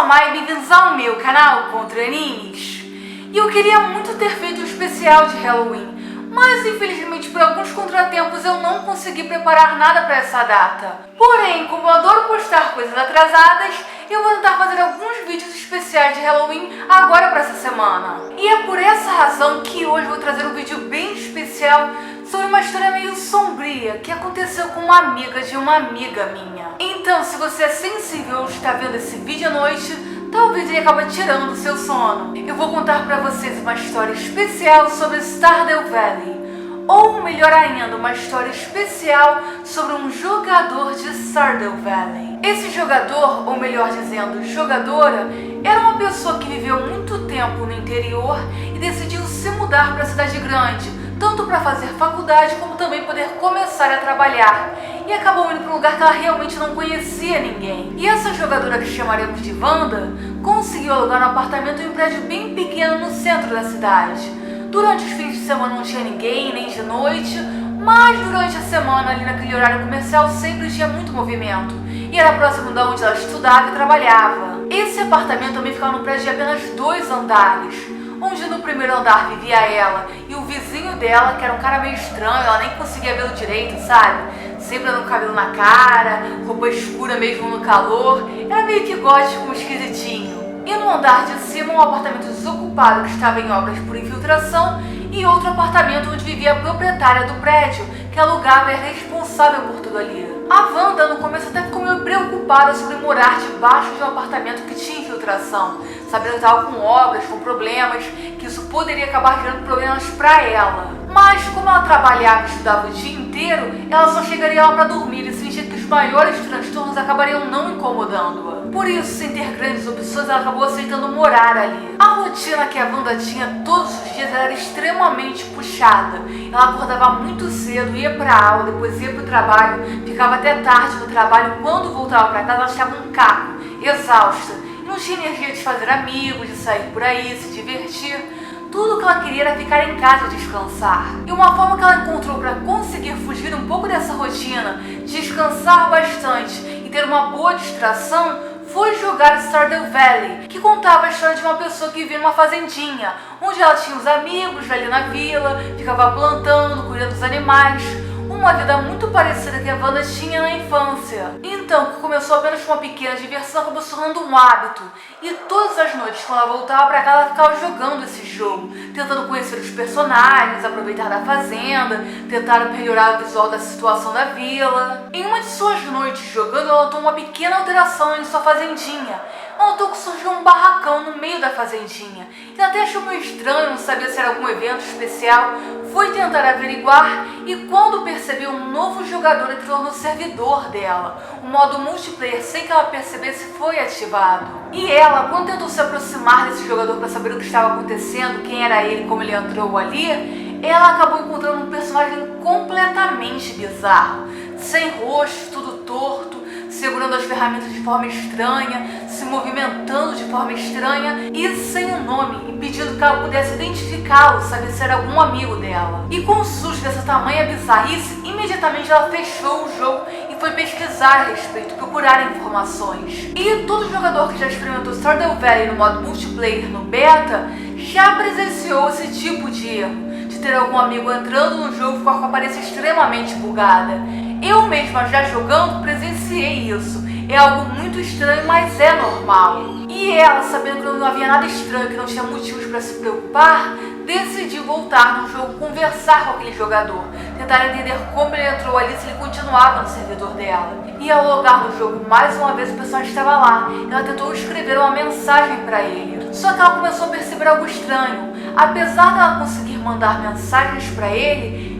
a Mai, bem-vindos ao meu canal Contra Animes. E eu queria muito ter feito um especial de Halloween, mas infelizmente por alguns contratempos eu não consegui preparar nada para essa data. Porém, como eu adoro postar coisas atrasadas, eu vou tentar fazer alguns vídeos especiais de Halloween agora para essa semana. E é por essa razão que hoje eu vou trazer um vídeo bem especial sobre uma história meio sombria que aconteceu com uma amiga de uma amiga minha. Então, se você é sensível ou está vendo esse vídeo à noite, talvez ele acabe tirando o seu sono. Eu vou contar para vocês uma história especial sobre Stardew Valley, ou melhor ainda, uma história especial sobre um jogador de Stardew Valley. Esse jogador, ou melhor dizendo, jogadora, era uma pessoa que viveu muito tempo no interior e decidiu se mudar para a cidade grande, tanto para fazer faculdade como também poder começar a trabalhar. E acabou indo para um lugar que ela realmente não conhecia ninguém. E essa jogadora, que chamaremos de Wanda, conseguiu alugar um apartamento em um prédio bem pequeno no centro da cidade. Durante os fins de semana não tinha ninguém, nem de noite, mas durante a semana, ali naquele horário comercial, sempre tinha muito movimento. E era próximo de onde ela estudava e trabalhava. Esse apartamento também ficava num prédio de apenas 2 andares, onde no primeiro andar vivia ela e o vizinho dela, que era um cara meio estranho, ela nem conseguia vê-lo direito, sabe? Sempre dando cabelo na cara, roupa escura mesmo no calor, era meio que gótico, esquisitinho. E no andar de cima, um apartamento desocupado que estava em obras por infiltração e outro apartamento onde vivia a proprietária do prédio, que alugava e era responsável por tudo ali. A Wanda no começo até ficou meio preocupada sobre morar debaixo de um apartamento que tinha infiltração, sabendo que estava com obras, com problemas, que isso poderia acabar gerando problemas para ela. Mas como ela trabalhava e estudava o dia inteiro, ela só chegaria lá para dormir e sentia que os maiores transtornos acabariam não incomodando-a. Por isso, sem ter grandes opções, ela acabou aceitando morar ali. A rotina que a Wanda tinha todos os dias era extremamente puxada. Ela acordava muito cedo, ia para aula, depois ia para o trabalho, ficava até tarde no trabalho. Quando voltava para casa, ela estava um caco, exausta. E não tinha energia de fazer amigos, de sair por aí, se divertir. Tudo que ela queria era ficar em casa e descansar. E uma forma que ela encontrou para conseguir fugir um pouco dessa rotina, descansar bastante e ter uma boa distração, foi jogar Stardew Valley, que contava a história de uma pessoa que vivia numa fazendinha, onde ela tinha os amigos ali na vila, ficava plantando, cuidando dos animais. Uma vida muito parecida que a Wanda tinha na infância. Então, que começou apenas com uma pequena diversão, acabou se tornando um hábito. E todas as noites, quando ela voltava para casa, ela ficava jogando esse jogo, tentando conhecer os personagens, aproveitar da fazenda, tentar melhorar o visual da situação da vila. Em uma de suas noites jogando, ela notou uma pequena alteração em sua fazendinha. Ela notou que surgiu um barracão no meio da fazendinha. Ela até achou meio estranho, não sabia se era algum evento especial. Foi tentar averiguar e quando percebeu, um novo jogador entrou no servidor dela. O modo multiplayer, sem que ela percebesse, foi ativado. E ela, quando tentou se aproximar desse jogador para saber o que estava acontecendo, quem era ele, como ele entrou ali, ela acabou encontrando um personagem completamente bizarro. Sem rosto, tudo torto, segurando as ferramentas de forma estranha, se movimentando de forma estranha e sem um nome, impedindo que ela pudesse identificá-lo, saber se era algum amigo dela. E com o susto dessa tamanha bizarrice, imediatamente ela fechou o jogo e foi pesquisar a respeito, procurar informações. E todo jogador que já experimentou Stardew Valley no modo multiplayer no beta já presenciou esse tipo de erro, de ter algum amigo entrando no jogo com a aparência extremamente bugada. Eu mesma, já jogando, presenciei isso. É algo muito estranho, mas é normal. E ela, sabendo que não havia nada estranho, que não tinha motivos para se preocupar, decidiu voltar no jogo, conversar com aquele jogador, tentar entender como ele entrou ali, se ele continuava no servidor dela. E ao logar no jogo mais uma vez, o personagem estava lá. Ela tentou escrever uma mensagem para ele. Só que ela começou a perceber algo estranho. Apesar dela conseguir mandar mensagens para ele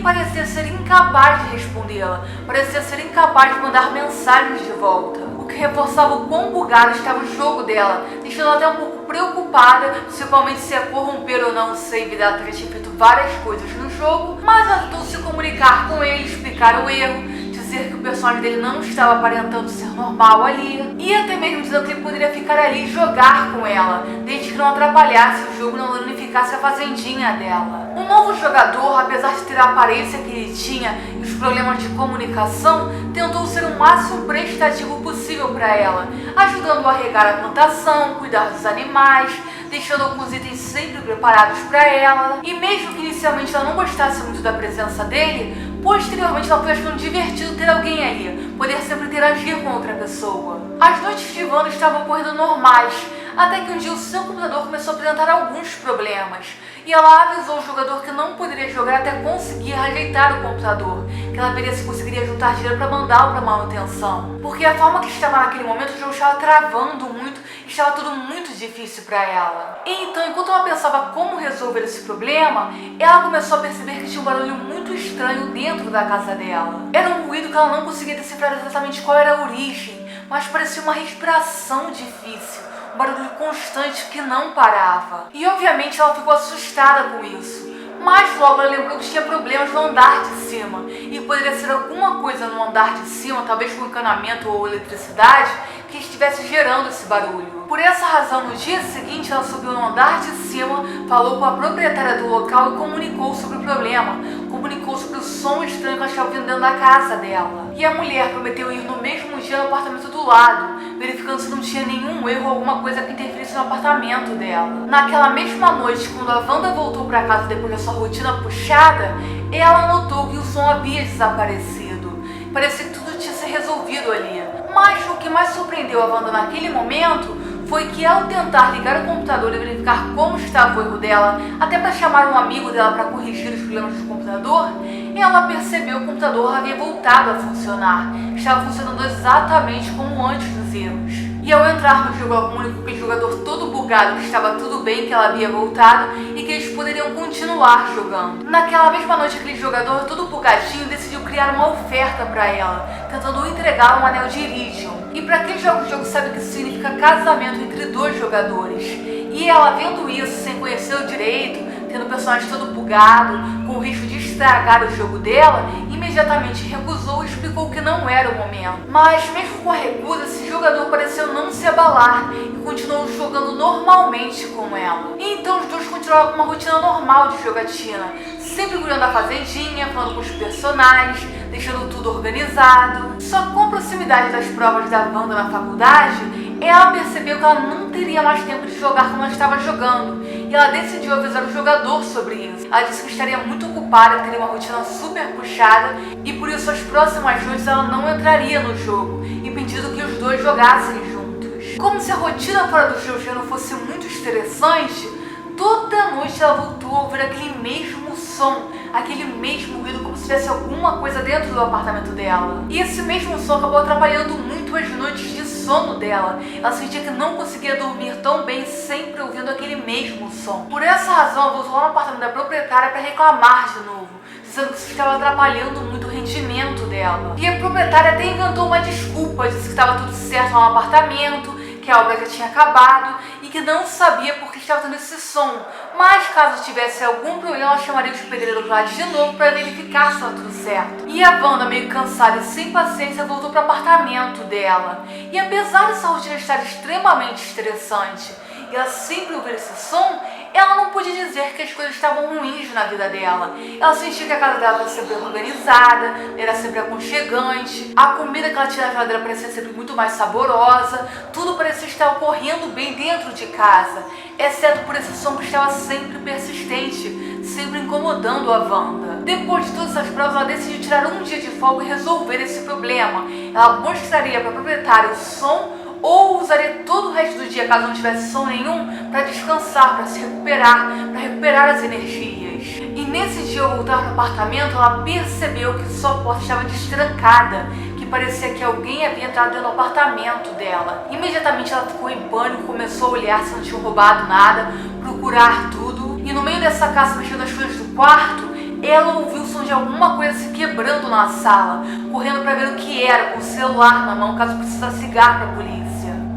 parecia ser incapaz de respondê-la, parecia ser incapaz de mandar mensagens de volta, o que reforçava o quão bugado estava o jogo dela, deixando ela até um pouco preocupada, principalmente se ia corromper ou não o save dela, que já tinha feito várias coisas no jogo. Mas ela tentou se comunicar com ele, explicar o erro, dizer que o personagem dele não estava aparentando ser normal ali, e até mesmo dizendo que ele poderia ficar ali e jogar com ela, desde que não atrapalhasse o jogo e não danificasse a fazendinha dela. O novo jogador, apesar de ter a aparência que ele tinha e os problemas de comunicação, tentou ser o máximo prestativo possível para ela, ajudando a regar a plantação, cuidar dos animais, deixando alguns itens sempre preparados para ela. E mesmo que inicialmente ela não gostasse muito da presença dele, posteriormente ela foi achando divertido ter alguém ali, poder sempre interagir com outra pessoa. As noites de Wanda estavam correndo normais, até que um dia o seu computador começou a apresentar alguns problemas. E ela avisou o jogador que não poderia jogar até conseguir ajeitar o computador, que ela veria se conseguiria juntar dinheiro para mandá-lo para manutenção. Porque a forma que estava naquele momento, o jogo estava travando muito, estava tudo muito difícil para ela. E então, enquanto ela pensava como resolver esse problema, ela começou a perceber que tinha um barulho muito estranho dentro da casa dela. Era um ruído que ela não conseguia decifrar exatamente qual era a origem, mas parecia uma respiração difícil, um barulho constante que não parava. E obviamente ela ficou assustada com isso. Mas logo ela lembrou que tinha problemas no andar de cima. E poderia ser alguma coisa no andar de cima, talvez com encanamento ou eletricidade, que estivesse gerando esse barulho. Por essa razão, no dia seguinte, ela subiu no andar de cima, falou com a proprietária do local e comunicou sobre o problema. Comunicou sobre o som estranho que ela estava ouvindo dentro da casa dela. E a mulher prometeu ir no mesmo dia no apartamento do lado, verificando se não tinha nenhum erro ou alguma coisa que interferisse no apartamento dela. Naquela mesma noite, quando a Wanda voltou para casa depois da sua rotina puxada, ela notou que o som havia desaparecido. Parecia que tudo tinha se resolvido ali. Mas o que mais surpreendeu a Wanda naquele momento foi que, ao tentar ligar o computador e verificar como estava o erro dela, até para chamar um amigo dela para corrigir os problemas do computador, ela percebeu que o computador havia voltado a funcionar. Estava funcionando exatamente como antes dos erros. E ao entrar no jogo, ela comunicou com aquele jogador todo bugado que estava tudo bem, que ela havia voltado e que eles poderiam continuar jogando. Naquela mesma noite, aquele jogador todo bugadinho decidiu criar uma oferta para ela, tentando entregar um anel de Iridium. E para quem joga o jogo sabe que isso significa casamento entre dois jogadores. E ela, vendo isso sem conhecer o direito, tendo o personagem todo bugado, com o risco de estragar o jogo dela, imediatamente recusou e explicou que não era o momento. Mas mesmo com a recusa, esse jogador pareceu não se abalar e continuou jogando normalmente com ela. E então os dois continuaram com uma rotina normal de jogatina, sempre cuidando da fazendinha, falando com os personagens, deixando tudo organizado. Só com a proximidade das provas da Wanda na faculdade, ela percebeu que ela não teria mais tempo de jogar como ela estava jogando, e ela decidiu avisar o jogador sobre isso. Ela disse que estaria muito ocupada, que teria uma rotina super puxada, e por isso as próximas noites ela não entraria no jogo, e pedindo que os dois jogassem juntos. Como se a rotina fora do jogo já não fosse muito estressante, toda noite ela voltou a ouvir aquele mesmo som, aquele mesmo ruído, como se tivesse alguma coisa dentro do apartamento dela. E esse mesmo som acabou atrapalhando muito as noites de sono dela. Ela sentia que não conseguia dormir tão bem sempre ouvindo aquele mesmo som. Por essa razão, ela voltou lá no apartamento da proprietária para reclamar de novo, dizendo que isso estava atrapalhando muito o rendimento dela. E a proprietária até inventou uma desculpa, disse que estava tudo certo lá no apartamento, que a obra já tinha acabado e que não sabia por que estava tendo esse som. Mas caso tivesse algum problema, ela chamaria os pedreiros lá de novo para verificar se estava tudo certo. E a Wanda, meio cansada e sem paciência, voltou para o apartamento dela. E apesar dessa rotina estar extremamente estressante e ela sempre ouvir esse som, ela não podia dizer que as coisas estavam ruins na vida dela. Ela sentia que a casa dela era sempre organizada, era sempre aconchegante, a comida que ela tinha na geladeira parecia sempre muito mais saborosa, tudo parecia estar ocorrendo bem dentro de casa, exceto por esse som que estava sempre persistente, sempre incomodando a Wanda. Depois de todas essas provas, ela decidiu tirar um dia de folga e resolver esse problema. Ela mostraria para a proprietária o som ou usaria todo o resto do dia, caso não tivesse som nenhum, para descansar, para se recuperar, para recuperar as energias. E nesse dia, ao voltar para o apartamento, ela percebeu que sua porta estava destrancada, que parecia que alguém havia entrado dentro do apartamento dela. Imediatamente ela ficou em pânico, começou a olhar se não tinham roubado nada, procurar tudo. E no meio dessa casa, mexendo as coisas do quarto, ela ouviu o som de alguma coisa se quebrando na sala, correndo para ver o que era, com o celular na mão, caso precisasse ligar para a polícia.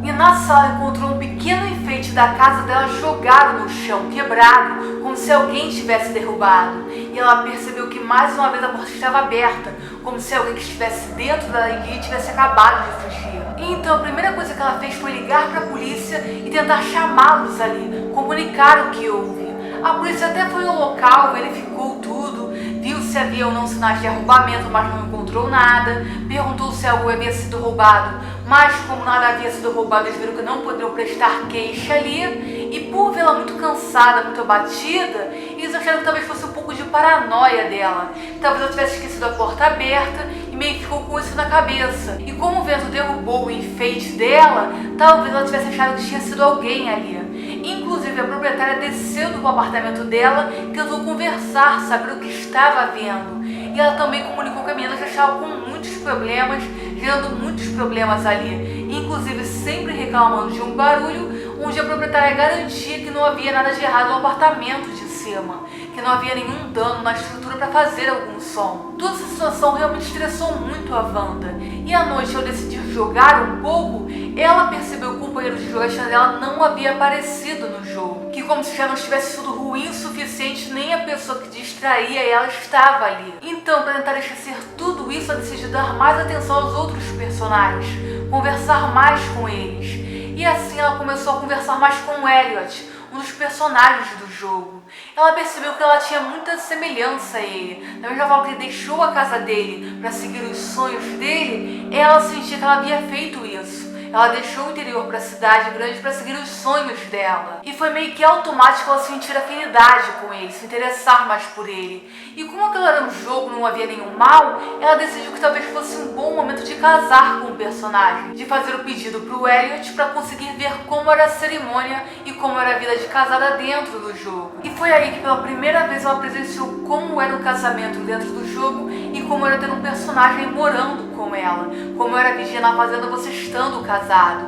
E na sala encontrou um pequeno enfeite da casa dela jogado no chão, quebrado, como se alguém tivesse derrubado. E ela percebeu que mais uma vez a porta estava aberta, como se alguém que estivesse dentro da ilha tivesse acabado de fugir. Então a primeira coisa que ela fez foi ligar para a polícia e tentar chamá-los ali, comunicar o que houve. A polícia até foi ao local, verificou tudo, viu se havia ou não sinais de arrombamento, mas não encontrou nada, perguntou se algo havia sido roubado, mas como nada havia sido roubado, eles viram que não poderiam prestar queixa ali, e por vê-la muito cansada, muito abatida, eles acharam que talvez fosse um pouco de paranoia dela. Talvez ela tivesse esquecido a porta aberta e meio que ficou com isso na cabeça. E como o vento derrubou o enfeite dela, talvez ela tivesse achado que tinha sido alguém ali. Inclusive, a proprietária desceu do apartamento dela e tentou conversar, saber o que estava vendo. E ela também comunicou que a menina já estava com muitos problemas, gerando muitos problemas ali. Inclusive, sempre reclamando de um barulho, onde a proprietária garantia que não havia nada de errado no apartamento de cima, que não havia nenhum dano na estrutura para fazer algum som. Toda essa situação realmente estressou muito a Wanda. E à noite, ao decidir jogar um pouco, ela percebeu que o companheiro de jogatina dela não havia aparecido no jogo. Que como se já não tivesse sido ruim o suficiente, nem a pessoa que distraía ela estava ali. Então, para tentar esquecer tudo isso, ela decidiu dar mais atenção aos outros personagens, conversar mais com eles. E assim ela começou a conversar mais com o Elliot, um dos personagens do jogo. Ela percebeu que ela tinha muita semelhança a ele. Da mesma forma que ele deixou a casa dele para seguir os sonhos dele, ela sentia que ela havia feito isso. Ela deixou o interior para a cidade grande para seguir os sonhos dela. E foi meio que automático ela sentir afinidade com ele, se interessar mais por ele. E como aquilo era um jogo, não havia nenhum mal, ela decidiu que talvez fosse um bom momento de casar com o personagem. De fazer o pedido para o Elliot para conseguir ver como era a cerimônia e como era a vida de casada dentro do jogo. E foi aí que pela primeira vez ela presenciou como era o casamento dentro do jogo e como era ter um personagem morando com ela. Como era vigia na fazenda você estando casado.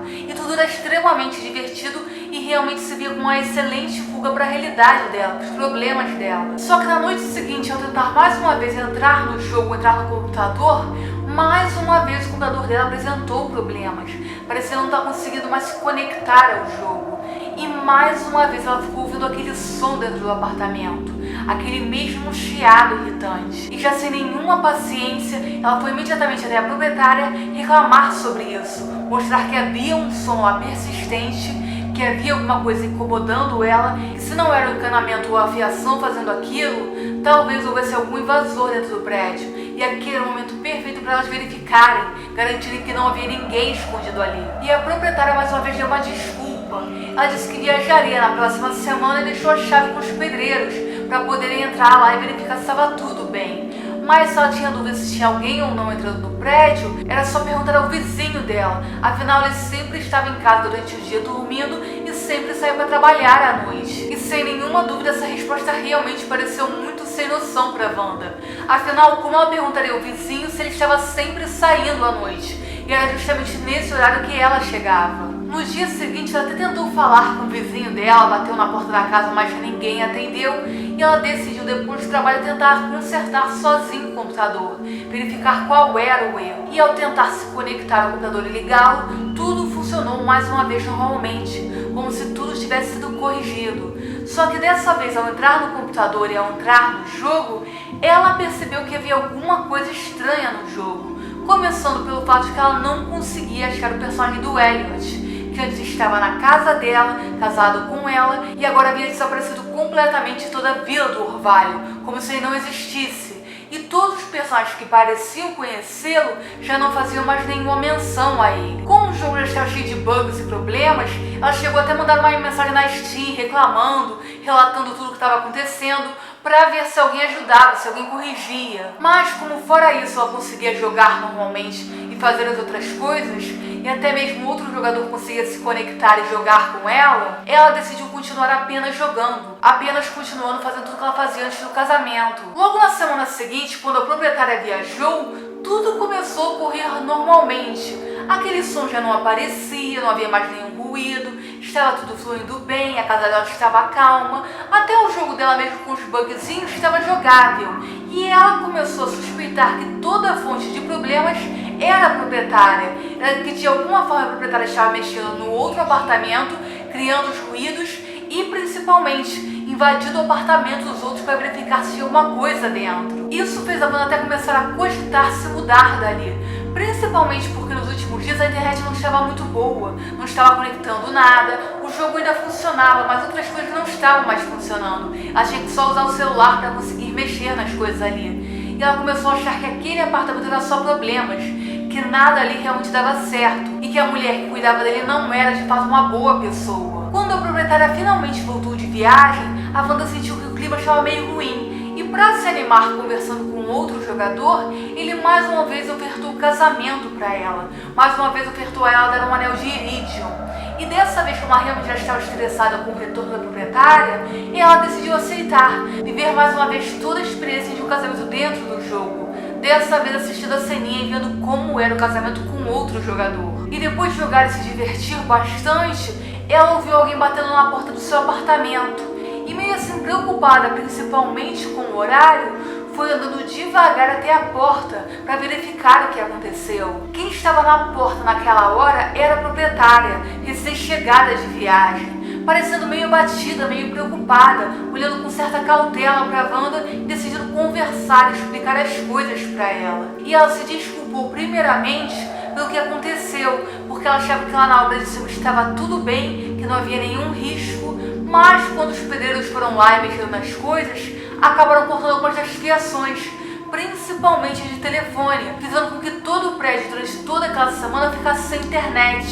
E tudo era extremamente divertido e realmente se via com uma excelente fuga para a realidade dela, para os problemas dela. Só que na noite seguinte, ao tentar mais uma vez entrar no jogo, entrar no computador, mais uma vez o computador dela apresentou problemas. Parecia não estar conseguindo mais se conectar ao jogo. E mais uma vez ela ficou ouvindo aquele som dentro do apartamento, aquele mesmo chiado irritante. E já sem nenhuma paciência, ela foi imediatamente até a proprietária reclamar sobre isso, mostrar que havia um som lá persistente, que havia alguma coisa incomodando ela, e se não era o encanamento ou a fiação fazendo aquilo, talvez houvesse algum invasor dentro do prédio. E aquele era o momento perfeito para elas verificarem, garantirem que não havia ninguém escondido ali. E a proprietária mais uma vez deu uma desculpa. Ela disse que viajaria na próxima semana e deixou a chave com os pedreiros para poderem entrar lá e verificar se estava tudo bem. Mas se ela tinha dúvida se tinha alguém ou não entrando no prédio, era só perguntar ao vizinho dela. Afinal, ele sempre estava em casa durante o dia dormindo e sempre saía para trabalhar à noite. E sem nenhuma dúvida, essa resposta realmente pareceu muito sem noção para Wanda. Afinal, como ela perguntaria ao vizinho se ele estava sempre saindo à noite? E era justamente nesse horário que ela chegava. No dia seguinte, ela até tentou falar com o vizinho dela, bateu na porta da casa, mas ninguém atendeu. E ela decidiu, depois do trabalho, tentar consertar sozinho o computador, verificar qual era o erro. E ao tentar se conectar ao computador e ligá-lo, tudo funcionou mais uma vez normalmente, como se tudo tivesse sido corrigido. Só que dessa vez, ao entrar no computador e ao entrar no jogo, ela percebeu que havia alguma coisa estranha no jogo. Começando pelo fato de que ela não conseguia achar o personagem do Elliot, que antes estava na casa dela, casado com ela, e agora havia desaparecido completamente de toda a Vila do Orvalho, como se ele não existisse. E todos os personagens que pareciam conhecê-lo já não faziam mais nenhuma menção a ele. Como o jogo já estava cheio de bugs e problemas, ela chegou até a mandar uma mensagem na Steam reclamando, relatando tudo o que estava acontecendo, para ver se alguém ajudava, se alguém corrigia. Mas como fora isso ela conseguia jogar normalmente e fazer as outras coisas, e até mesmo outro jogador conseguia se conectar e jogar com ela, ela decidiu continuar apenas jogando, apenas continuando fazendo tudo que ela fazia antes do casamento. Logo na semana seguinte, quando a proprietária viajou, tudo começou a ocorrer normalmente. Aquele som já não aparecia, não havia mais nenhum ruído, estava tudo fluindo bem, a casa dela estava calma, até o jogo dela mesmo com os bugzinhos estava jogável. E ela começou a suspeitar que toda a fonte de problemas era a proprietária, era que de alguma forma a proprietária estava mexendo no outro apartamento, criando os ruídos e principalmente invadindo o apartamento dos outros para verificar se tinha alguma coisa dentro. Isso fez a Wanda até começar a cogitar se mudar dali, principalmente porque nos últimos dias a internet não estava muito boa, não estava conectando nada, o jogo ainda funcionava, mas outras coisas não estavam mais funcionando. Ela tinha que só usar o celular para conseguir mexer nas coisas ali. E ela começou a achar que aquele apartamento era só problemas, que nada ali realmente dava certo e que a mulher que cuidava dele não era de fato uma boa pessoa. Quando a proprietária finalmente voltou de viagem, a Wanda sentiu que o clima estava meio ruim. E para se animar conversando com outro jogador, ele mais uma vez ofertou casamento para ela. Mais uma vez ofertou a ela dar um anel de Iridium. E dessa vez, como a realmente já estava estressada com o retorno da proprietária, ela decidiu aceitar, viver mais uma vez toda a experiência de um casamento dentro do jogo. Dessa vez assistindo a ceninha e vendo como era o casamento com outro jogador. E depois de jogar e se divertir bastante, ela ouviu alguém batendo na porta do seu apartamento. E meio assim preocupada, principalmente com o horário, foi andando devagar até a porta para verificar o que aconteceu. Quem estava na porta naquela hora era a proprietária, recém-chegada de viagem, parecendo meio abatida, meio preocupada, olhando com certa cautela para Wanda e decidindo conversar e explicar as coisas para ela. E ela se desculpou primeiramente pelo que aconteceu, porque ela achava que lá na obra de cima estava tudo bem, que não havia nenhum risco. Mas quando os pedreiros foram lá e mexeram nas coisas, acabaram cortando algumas das fiações, principalmente de telefone, fazendo com que todo o prédio durante toda aquela semana ficasse sem internet.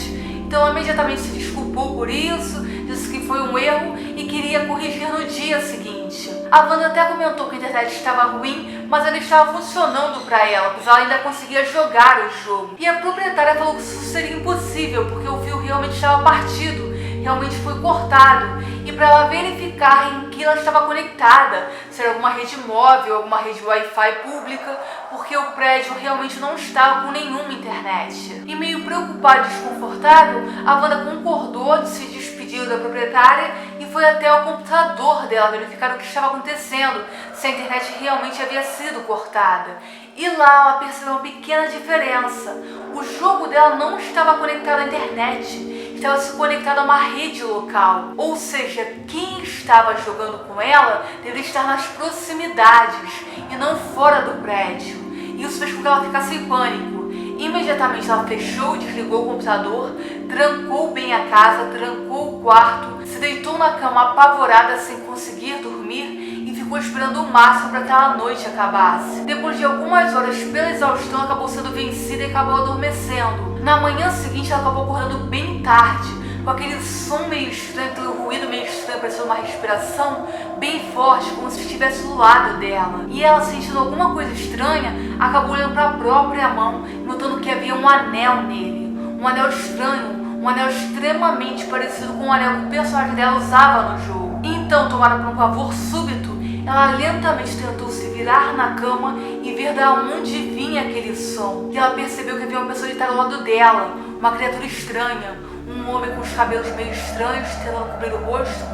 Então ela imediatamente se desculpou por isso, disse que foi um erro e queria corrigir no dia seguinte. A Wanda até comentou que a internet estava ruim, mas ela estava funcionando para ela, pois ela ainda conseguia jogar o jogo. E a proprietária falou que isso seria impossível, porque o fio realmente estava partido, realmente foi cortado. E para ela verificar em que ela estava conectada, se era alguma rede móvel, alguma rede Wi-Fi pública, porque o prédio realmente não estava com nenhuma internet. E meio preocupada e desconfortável, a Wanda concordou de se despedir da proprietária e foi até o computador dela verificar o que estava acontecendo, se a internet realmente havia sido cortada. E lá ela percebeu uma pequena diferença. O jogo dela não estava conectado à internet, estava se conectado a uma rede local. Ou seja, quem estava jogando com ela deveria estar nas proximidades e não fora do prédio. E isso fez com que ela ficasse em pânico. Imediatamente ela fechou e desligou o computador, trancou bem a casa, trancou o quarto, se deitou na cama apavorada sem conseguir dormir e ficou esperando o máximo para que aquela noite acabasse. Depois de algumas horas, pela exaustão, acabou sendo vencida e acabou adormecendo. Na manhã seguinte, ela acabou acordando bem tarde, com aquele som meio estranho, aquele ruído meio estranho, parecendo uma respiração bem forte, como se estivesse do lado dela. E ela, sentindo alguma coisa estranha, acabou olhando para a própria mão, notando que havia um anel nele. Um anel estranho, um anel extremamente parecido com o anel que o personagem dela usava no jogo. Então, tomada por um pavor súbito, ela lentamente tentou se virar na cama e ver de onde vinha aquele som. E ela percebeu que havia uma pessoa deitada ao lado dela, uma criatura estranha, um homem com os cabelos meio estranhos, tentando cobrir o rosto,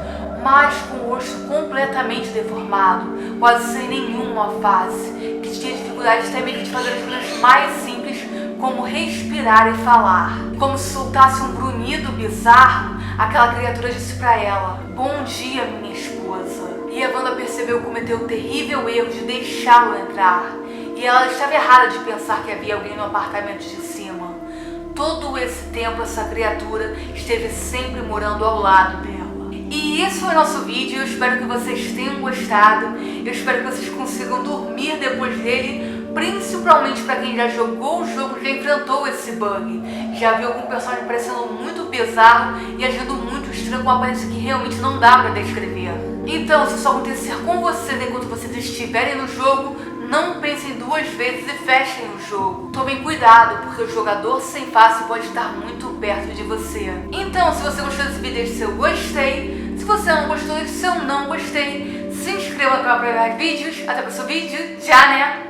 mas com o rosto completamente deformado, quase sem nenhuma face, que tinha dificuldade até mesmo de fazer as coisas mais simples, como respirar e falar. Como se soltasse um grunhido bizarro, aquela criatura disse para ela: "Bom dia, minha esposa." E a Wanda percebeu que cometeu o terrível erro de deixá-lo entrar. E ela estava errada de pensar que havia alguém no apartamento de cima. Todo esse tempo essa criatura esteve sempre morando ao lado dela. E esse foi o nosso vídeo, eu espero que vocês tenham gostado, eu espero que vocês consigam dormir depois dele, principalmente para quem já jogou o jogo, já enfrentou esse bug, já viu algum personagem parecendo muito bizarro e agindo muito estranho, com uma aparência que realmente não dá para descrever. Então, se isso acontecer com vocês enquanto vocês estiverem no jogo, não pensem duas vezes e fechem o jogo. Tomem cuidado, porque o jogador sem face pode estar muito perto de você. Então, se você gostou desse vídeo, deixe seu gostei. Se você não gostou, deixe seu não gostei. Se inscreva no canal para ver mais vídeos. Até o próximo vídeo. Tchau, né?